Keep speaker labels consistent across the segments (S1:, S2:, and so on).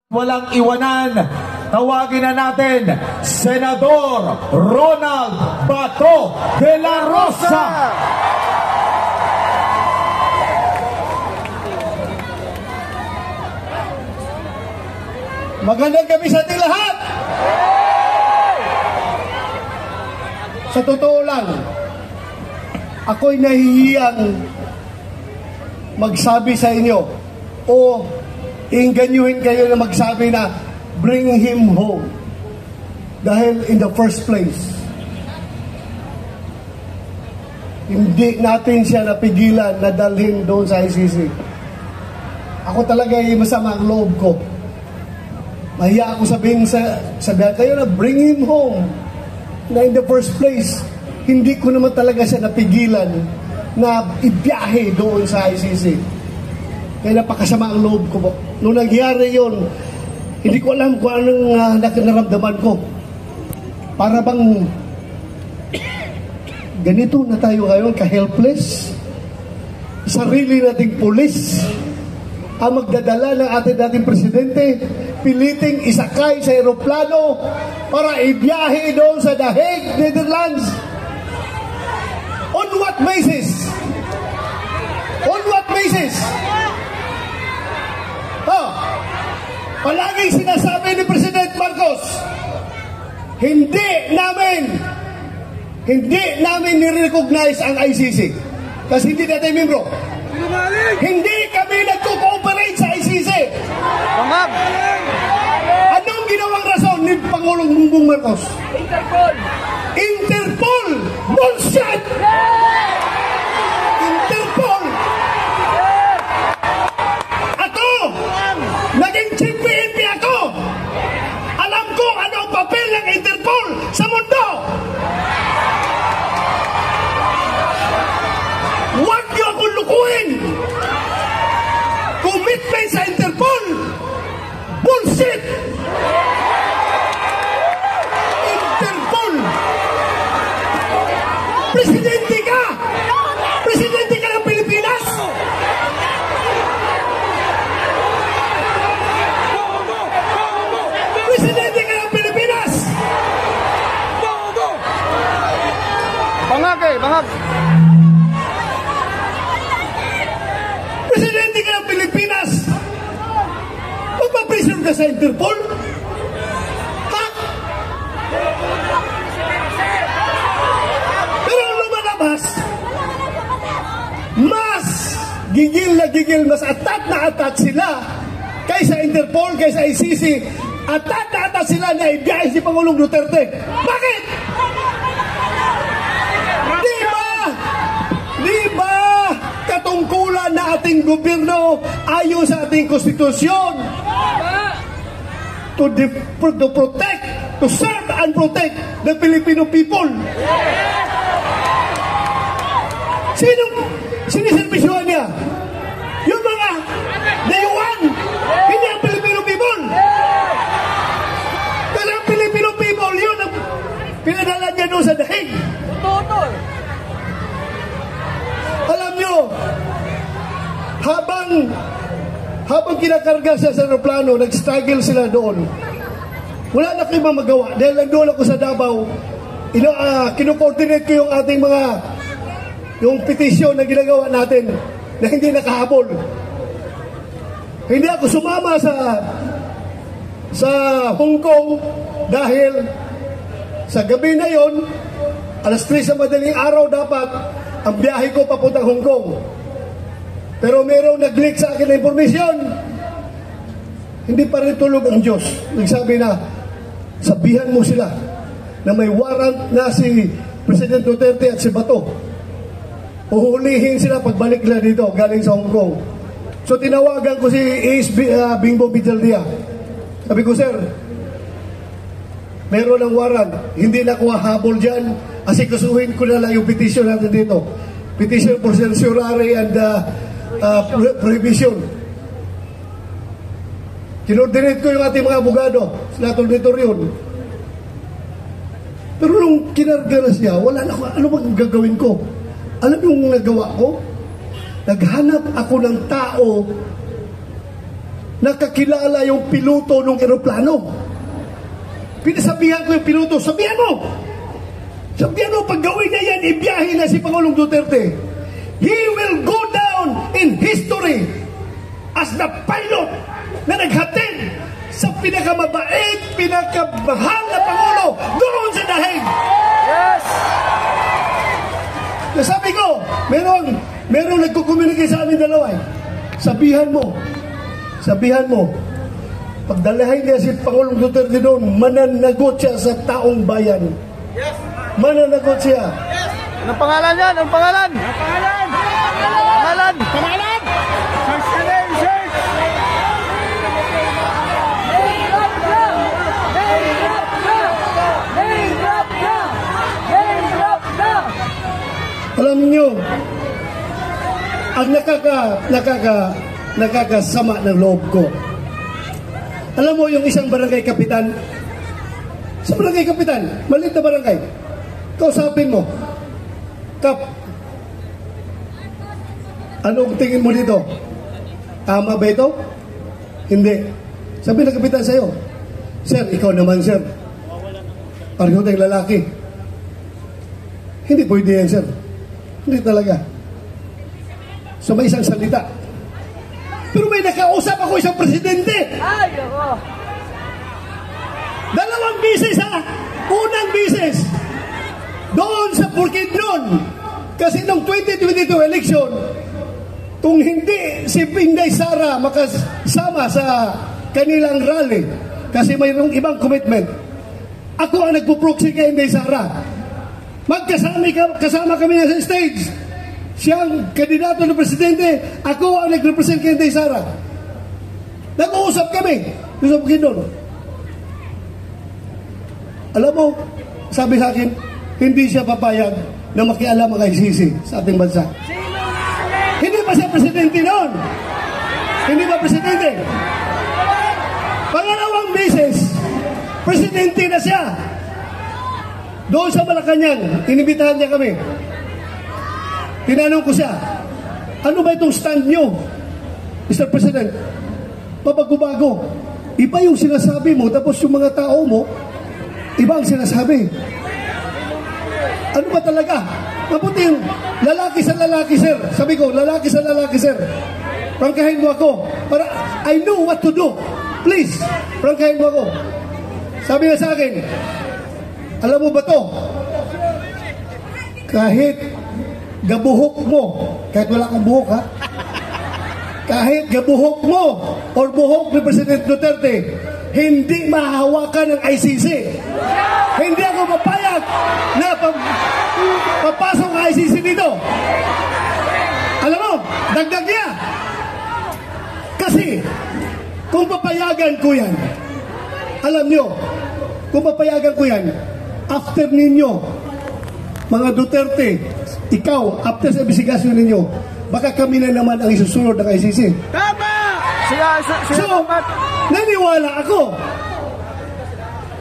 S1: Walang iwanan, tawagin na natin Senador Ronald Bato de la Rosa.
S2: Magandang gabi sa ating lahat. Sa totoo lang, ako'y nahihiyang magsabi sa inyo o inganyuhin kayo na magsabi na bring him home. Dahil in the first place, hindi natin siya napigilan na dalhin doon sa ICC. Ako talaga ay masama ang loob ko. Mahiya ako sabihin kayo na bring him home. Na in the first place, hindi ko naman talaga siya napigilan na ibiyahe doon sa ICC. Kaya napakasama ang loob ko po. Nung nangyari yun, hindi ko alam kung anong naramdaman ko. Para bang ganito na tayo ngayon, ka-helpless. Sarili nating pulis ang magdadala ng ating dating presidente, piliting isakay sa aeroplano para ibiyahe doon sa The Hague, Netherlands. On what basis? On what basis? Palaging sinasabi ni President Marcos, hindi namin nire-recognize ang ICC kasi hindi natin membro. Hindi kami nagko-cooperate sa ICC. Anong ginawang rason ni Pangulong Bongbong Marcos? Interpol! Bullshit! Interpol! Ako! Naging chief PNP ako! Alam ko ano ang papel ng Interpol sa mundo! Huwag niyo akong lukuhin! Commitment sa Interpol! Bullshit! Interpol! Presidente ka! Presidente ka ng Pilipinas! Presidente ka ng Pilipinas!
S3: Bangag eh, bangag!
S2: Presidente ka ng Pilipinas! Magpapreserve ka sa Interpol? Ha? Pero ang lumalabas, mas gigil na gigil, mas atat na atat sila kaysa Interpol, kaysa ICC. Atat na atat sila na ibiyahe si Pangulong Duterte. Bakit? Di ba katungkulan na ating gobyerno ayon sa ating konstitusyon to protect, to serve and protect the Filipino people? Sinong siniservisyohan niya? Yung mga dayuhan, hindi ang Filipino people. Kasi ang Filipino people, yun ang pinadala niya doon sa dahig. Alam nyo, habang kinakarga siya sa aeroplano, nag-struggle sila doon. Wala na kayo magawa. Dahil nandun ako sa Davao, kino-coordinate ko yung ating yung petisyon na ginagawa natin na hindi nakahabol. Hindi ako sumama sa Hong Kong dahil sa gabi na yon, alas 3 sa madaling araw dapat ang biyahe ko papuntang Hong Kong. Pero mayroong nag-leak sa akin na informasyon. Hindi pa rin tulog ang Diyos. Nagsabi na, sabihan mo sila na may warrant na si President Duterte at si Bato. Uhulihin sila pagbalik nila dito galing sa Hong Kong. So tinawagan ko si Ace Bingbo Vidaldia. Sabi ko, sir, meron ng warrant. Hindi na ko habol dyan. Asikasuhin ko na lang yung petition natin dito. Petition for certiorari and prohibition. Kinordinate ko yung ating mga abogado. Sila auditor yun. Pero nung kinarga na siya, wala na ako. Ano bang gagawin ko? Alam yung nagawa ko? Naghanap ako ng tao nakakilala yung piloto ng eroplano. Pinasabihan ko yung piloto, sabihan mo, pag gawin na yan, ibiyahin na si Pangulong Duterte. He will go down in history as the pilot na naghatid sa pinakamabait, pinakamahal na Pangulo doon sa dahig.
S3: Yes!
S2: Nasabi ko, merong nagkukomunikate sa amin dalawa. Sabihan mo, pagdalahin niya si Pangulong Duterte doon, mananagot siya sa taong bayan.
S3: Yes!
S2: Mananagot siya.
S3: Yes! Anong pangalan yan? Anong pangalan? Pangalan! Pangalan! Search the name, search!
S2: Alam niyo, ang nakakasama ng loob ko. Alam mo yung isang barangay kapitan? Sa barangay kapitan, maliit na barangay. Kausapin mo, Kap, anong tingin mo dito? Tama ba ito? Hindi. Sabi ng kapitan sa'yo, Sir, ikaw naman, sir. Pareho tayong lalaki. Hindi pwede yan, sir. Hindi talaga. So may isang salita. Pero may nakausap ako isang presidente.
S3: Ay, ako!
S2: 2 bisis ha. Unang bisis. Doon sa Bukidnon. Kasi noong 2022 election, kung hindi si Inday Sara makasama sa kanilang rally, kasi mayroong ibang commitment, ako ang nagpo-proxy kay Inday Sara. Kasama kami na sa stage. Siyang kandidato ng presidente, ako ang nag-represent kay Inday Sara. Nag-uusap kami doon sa Bukidnon. Alam mo, sabi sa akin, hindi siya papayag na makialam ang ICC sa ating bansa. Hindi pa siya presidente noon. Hindi ba presidente? Pangalawang beses, presidente na siya. Doon sa Malacanang, inibitahan niya kami. Tinanong ko siya, ano ba itong stand nyo, Mr. President? Pabago-bago. Iba yung sinasabi mo, tapos yung mga tao mo, iba ang sinasabi. Ano ba talaga? Mabuti yung lalaki sa lalaki, sir. Sabi ko, lalaki sa lalaki, sir. Prangkahin mo ako. Para I know what to do. Please, prangkahin mo ako. Sabi na sa akin, alam mo ba to? Kahit gabuhok mo, kahit wala kang buhok, ha? Kahit gabuhok mo or buhok ni President Duterte, hindi mahahawakan ng ICC. Hindi ako mapayag na papasok ang ICC dito. Alam mo, dagdag niya. Kasi, kung papayagan ko yan, alam nyo, kung papayagan ko yan, after ninyo, mga Duterte, ikaw, after sa investigasyon ninyo, baka kami na naman ang isusunod ng ICC.
S3: Tama!
S2: So, naniwala ako.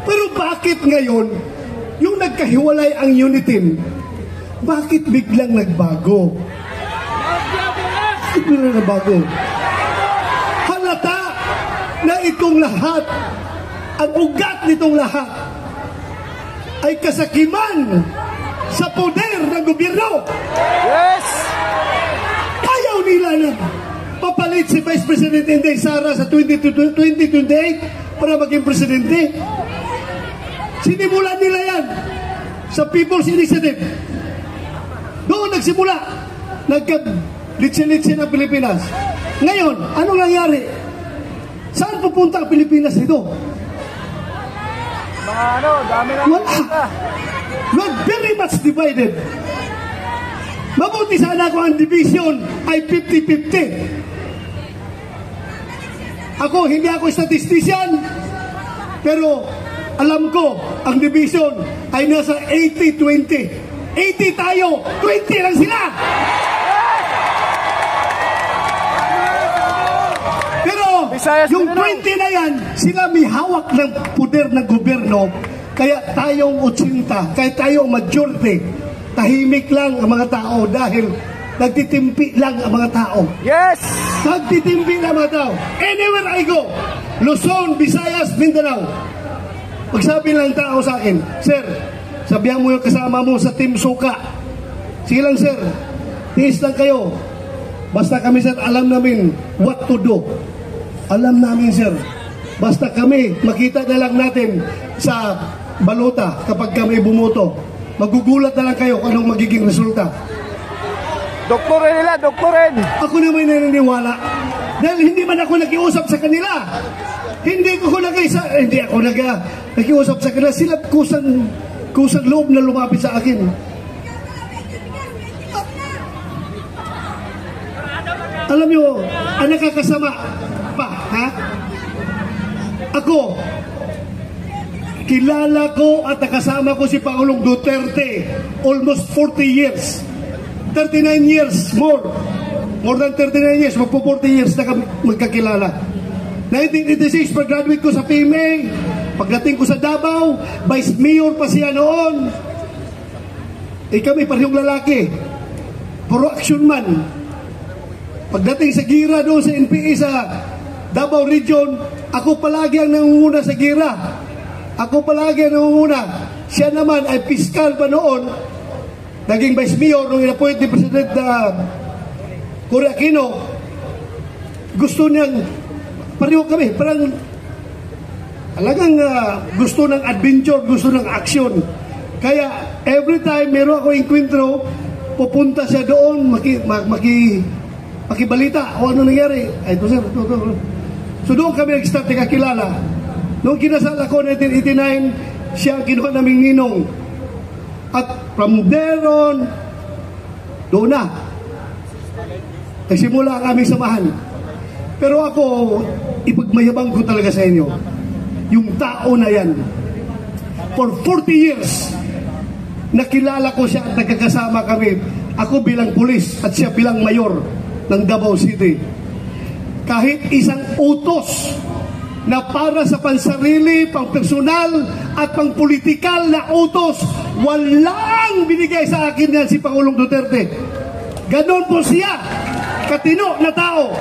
S2: Pero bakit ngayon, yung nagkahiwalay ang UNITIM, bakit biglang nagbago? Bakit biglang nagbago? Halata na itong lahat, ang ugat nitong lahat, ay kasakiman sa poder ng gobyerno.
S3: Yes!
S2: Ayaw nila na papalit si Vice President Inday Sara sa 2028 para maging presidente. Sinimulan nila yan sa People's Initiative. Doon nagsimula. Nagka-litsin-litsin ang Pilipinas. Ngayon, anong nangyari? Saan pupunta ang Pilipinas nito?
S3: Mga ano, dami na.
S2: Wala. We're very much divided. Mabuti sana kung ang division ay 50-50. Hindi ako statistician, pero alam ko, ang division ay nasa 80-20. 80 tayo, 20 lang sila. Pero yung 20 na yan, sila may hawak ng poder ng gobyerno, kaya tayong 80, kaya tayong majority, tahimik lang ang mga tao dahil nagtitimpi lang ang mga tao.
S3: Yes!
S2: Nagtitimpi lang ang mga tao. Anywhere I go, Luzon, Visayas, Mindanao, magsabi lang tao sa akin, Sir, sabihan mo yung kasama mo sa Team Suka. Sige lang, sir, tiis lang kayo. Basta kami, sir, alam namin what to do. Alam namin, sir. Basta kami, makita na lang natin sa balota kapag kami bumuto. Magugulat na lang kayo kung anong magiging resulta.
S3: Doktorin nila, doktorin!
S2: Ako naman naniniwala. Dahil hindi man ako nakiusap sa kanila. Hindi ako nakiusap sa kanila. Sila kusang loob na lumapit sa akin. Alam nyo, ang nakakasama pa, ha? Ako, kilala ko at nakasama ko si Pangulong Duterte almost 40 years. 39 years, more than 39 years, magpo 40 years na kami magkakilala. 1986, pag-graduate ko sa PMA, pagdating ko sa Davao, Vice Mayor pa siya noon. Kami parehong lalaki, puro action man. Pagdating sa gira doon sa NPA sa Davao Region, ako palagi ang nangunguna sa gira. Ako palagi ang nangunguna. Siya naman ay piskal pa noon, naging Vice Mayor nung in-appoint ni President Cory Aquino. Gusto niyang, pareho kami, parang talagang gusto ng adventure, gusto ng action. Kaya every time meron ako enkwentro, pupunta siya doon, makibalita o ano nangyari. Ay, ito sir, ito. So doon kami nag-start nakakilala. Noong kinasal ako 1989, siya ang kinuha naming ninong. At from there on, doon na. Nagsimula ang aming samahan. Pero ako, ipagmayabang ko talaga sa inyo. Yung tao na yan, for 40 years, nakilala ko siya at nagkakasama kami. Ako bilang pulis at siya bilang mayor ng Davao City. Kahit isang utos na para sa pansarili, pang-personal at pang-politikal na utos, walang binigay sa akin yan si Pangulong Duterte. Ganon po siya, katino na tao.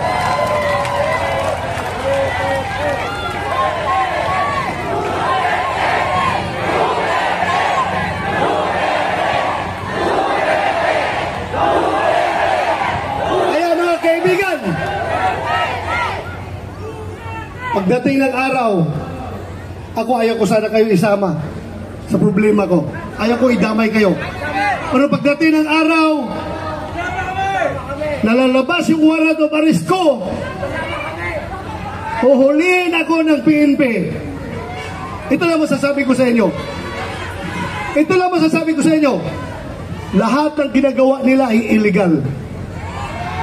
S2: Pagdating ng araw, ako ayaw ko sana kayo isama sa problema ko. Ayaw ko idamay kayo. Pero pagdating ng araw, nalalabas yung warrant of arrest ko. Huhulihin ako ng PNP. Ito lang masasabi ko sa inyo. Lahat ng ginagawa nila ay illegal.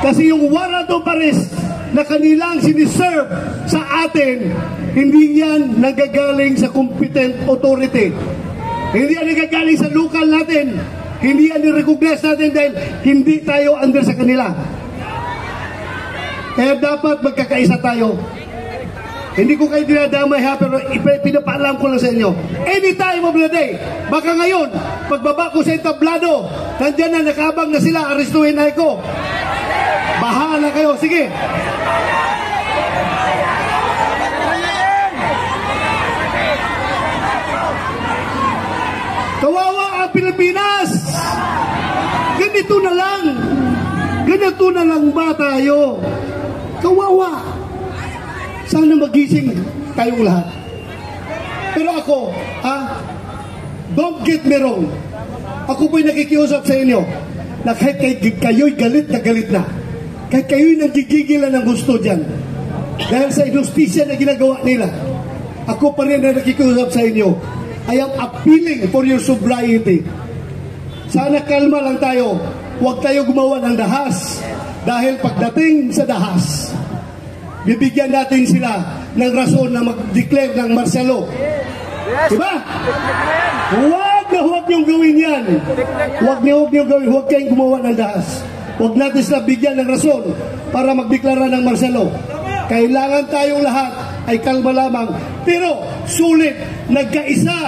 S2: Kasi yung warrant of arrest na kanilang siniserve sa atin, hindi yan nagagaling sa competent authority. Hindi yan nagagaling sa local natin. Hindi yan nirecognize natin dahil hindi tayo under sa kanila. Kaya dapat magkakaisa tayo. Hindi ko kayo dinadamay ha, pero pinapaalam ko lang sa inyo. Any time of the day, baka ngayon, pagbaba ko sa entablado, nandyan na, nakabang na sila, arestuhin na ako. Bahala kayo, sige. Kawawa ang Pilipinas. Ganito na lang ba tayo? Kawawa. Sana magising kayong lahat. Pero ako, don't get me wrong. Ako po'y nakikiusap sa inyo na kahit kayo'y galit na. Kahit kayo'y nagigigilan ng gusto dyan. Dahil sa inustisya na ginagawa nila, ako pa rin na nakikiusap sa inyo. I am appealing for your sobriety. Sana kalma lang tayo. Huwag tayo gumawa ng dahas. Dahil pagdating sa dahas, bibigyan natin sila ng rason na mag-declare ng martial law. Diba? Huwag niyong gawin yan. Huwag niyong gawin. Huwag kayong gumawa ng dahas. Huwag natin sila bigyan ng rason para magdeklara ng martial law. Kailangan tayong lahat ay kalma lamang. Pero sulit, nagkaisa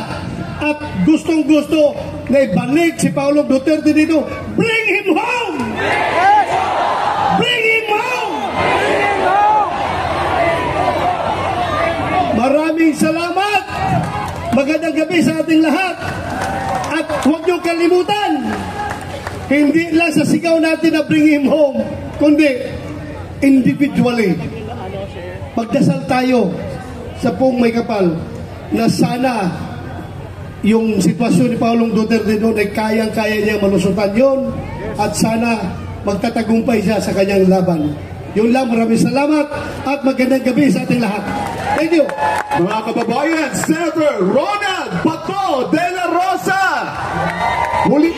S2: at gustong-gusto na ibalik si Pangulong Duterte dito. Bring him home! Magandang gabi sa ating lahat. At huwag niyong kalimutan, hindi lang sa sigaw natin na bring him home, kundi individually. Magdasal tayo sa Pong May Kapal na sana yung sitwasyon ni Pangulong Duterte doon ay kayang-kaya niya malusutan yon at sana magtatagumpay siya sa kanyang laban. Yun lang, maraming salamat at magandang gabi sa ating lahat. Thank you.
S1: Mga kababayan, Senator Ronald Bato de la Rosa. Muli